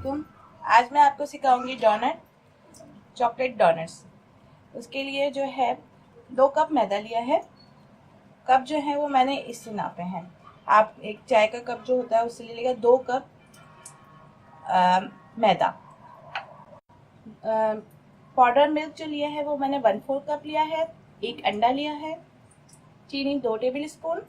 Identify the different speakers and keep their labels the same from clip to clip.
Speaker 1: वालेकुम। आज मैं आपको सिखाऊंगी डोनट, चॉकलेट डोनट्स। उसके लिए जो है 2 कप मैदा लिया है। कप जो है वो मैंने इससे नापे हैं। आप एक चाय का कप जो होता है उससे ले लीजिएगा। 2 कप मैदा। पाउडर मिल्क जो लिया है वो मैंने 1/4 कप लिया है। 1 अंडा लिया है। चीनी 2 टेबल स्पून।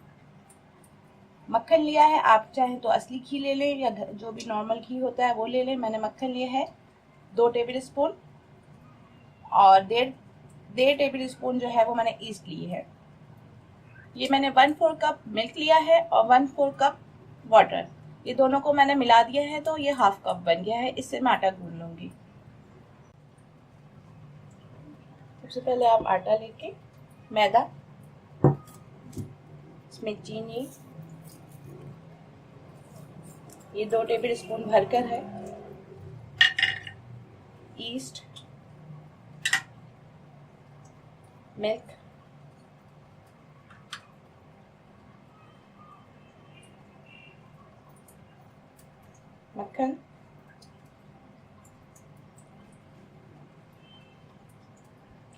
Speaker 1: मक्खन लिया है, आप चाहें तो असली घी ले लें या जो भी नॉर्मल घी होता है वो ले लें। मैंने मक्खन लिया है 2 टेबल स्पून और 1.5 टेबल स्पून जो है वो मैंने ईस्ट ली है। ये मैंने 1/4 कप मिल्क लिया है और 1/4 कप वाटर। ये दोनों को मैंने मिला दिया है तो ये 1/2 कप बन गया है। इससे मैं आटा गूंद लूंगी। सबसे पहले आप आटा लेके मैदा, इसमें चीनी, ये 2 टेबल स्पून भरकर है, ईस्ट, मिल्क, मक्खन,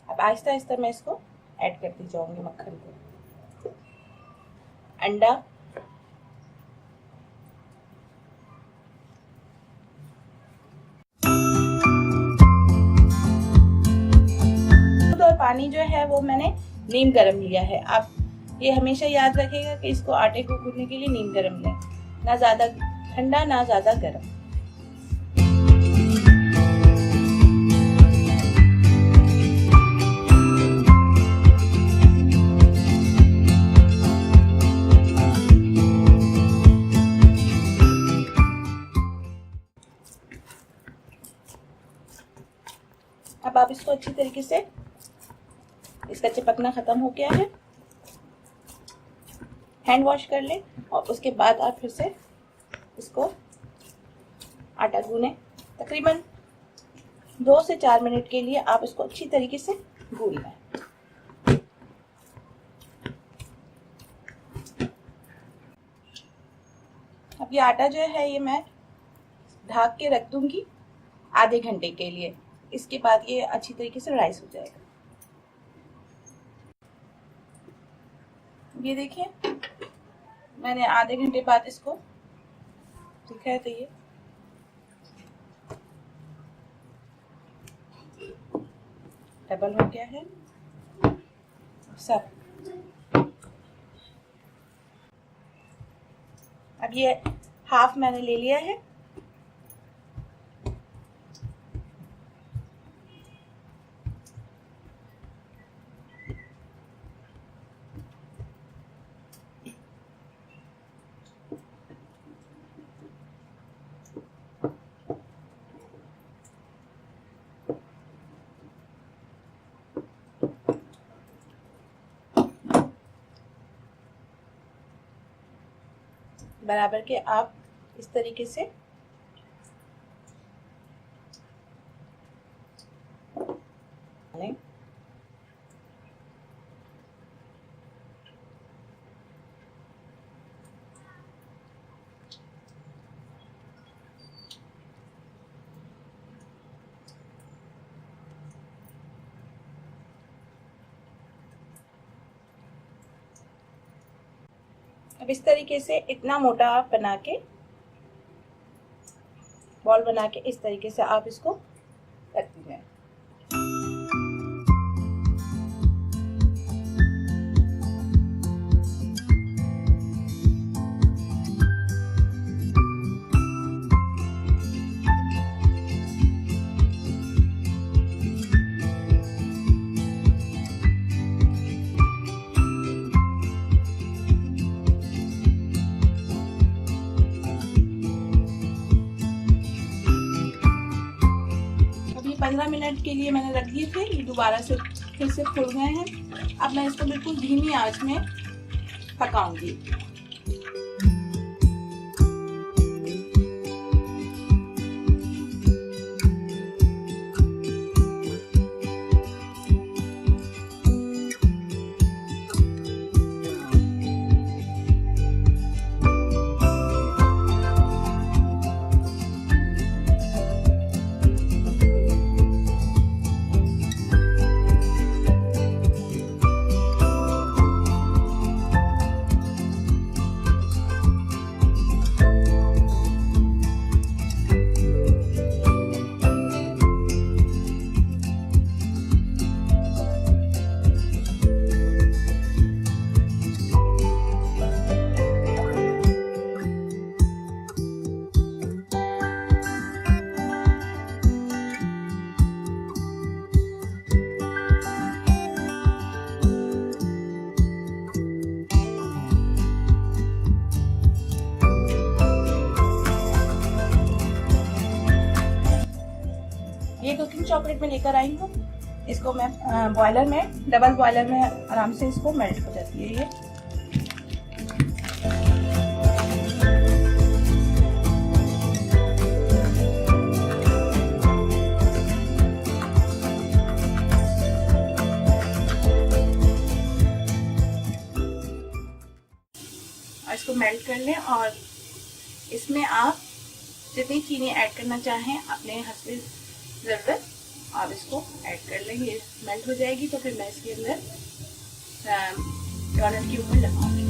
Speaker 1: अब आहिस्ता आहिस्ता मैं इसको ऐड करती जाऊंगी मक्खन को। अंडा, दूध और पानी जो है वो मैंने नीम गरम लिया है। आप ये हमेशा याद रखिएगा कि इसको आटे को गूंदने के लिए नीम गरम लें, ना ज्यादा ठंडा ना ज्यादा गर्म। अब आप इसको अच्छी तरीके से, इसका चिपकना खत्म हो गया है, हैंड वॉश कर लें और उसके बाद आप फिर से इसको आटा गूंदें। तकरीबन 2 से 4 मिनट के लिए आप इसको अच्छी तरीके से गूंद लें। अब ये आटा जो है ये मैं ढक के रख दूंगी आधे घंटे के लिए। इसके बाद ये अच्छी तरीके से राइस हो जाएगा। ये देखिए मैंने आधे घंटे बाद इसको देखा है तो ये डबल हो गया है सब। अब ये हाफ मैंने ले लिया है। बराबर के आप इस तरीके से लें। अब इस तरीके से इतना मोटा आप बना के बॉल बना के इस तरीके से आप इसको रख दीजिए। अभी 15 मिनट के लिए मैंने रख दिए थे, ये दोबारा से फिर से फूल गए हैं। अब मैं इसको बिल्कुल धीमी आंच में पकाऊंगी। ये कुकिंग चॉकलेट में लेकर आई हूँ। इसको मैं बॉयलर में, डबल बॉयलर में आराम से इसको मेल्ट हो जाती है ये। और इसको मेल्ट कर लें और इसमें आप जितनी चीनी ऐड करना चाहें अपने हस्बैंड ज़रूरत आप इसको ऐड कर लें। ये मेल्ट हो जाएगी तो फिर मैं इसके अंदर डोनट के ऊपर लगाऊंगी।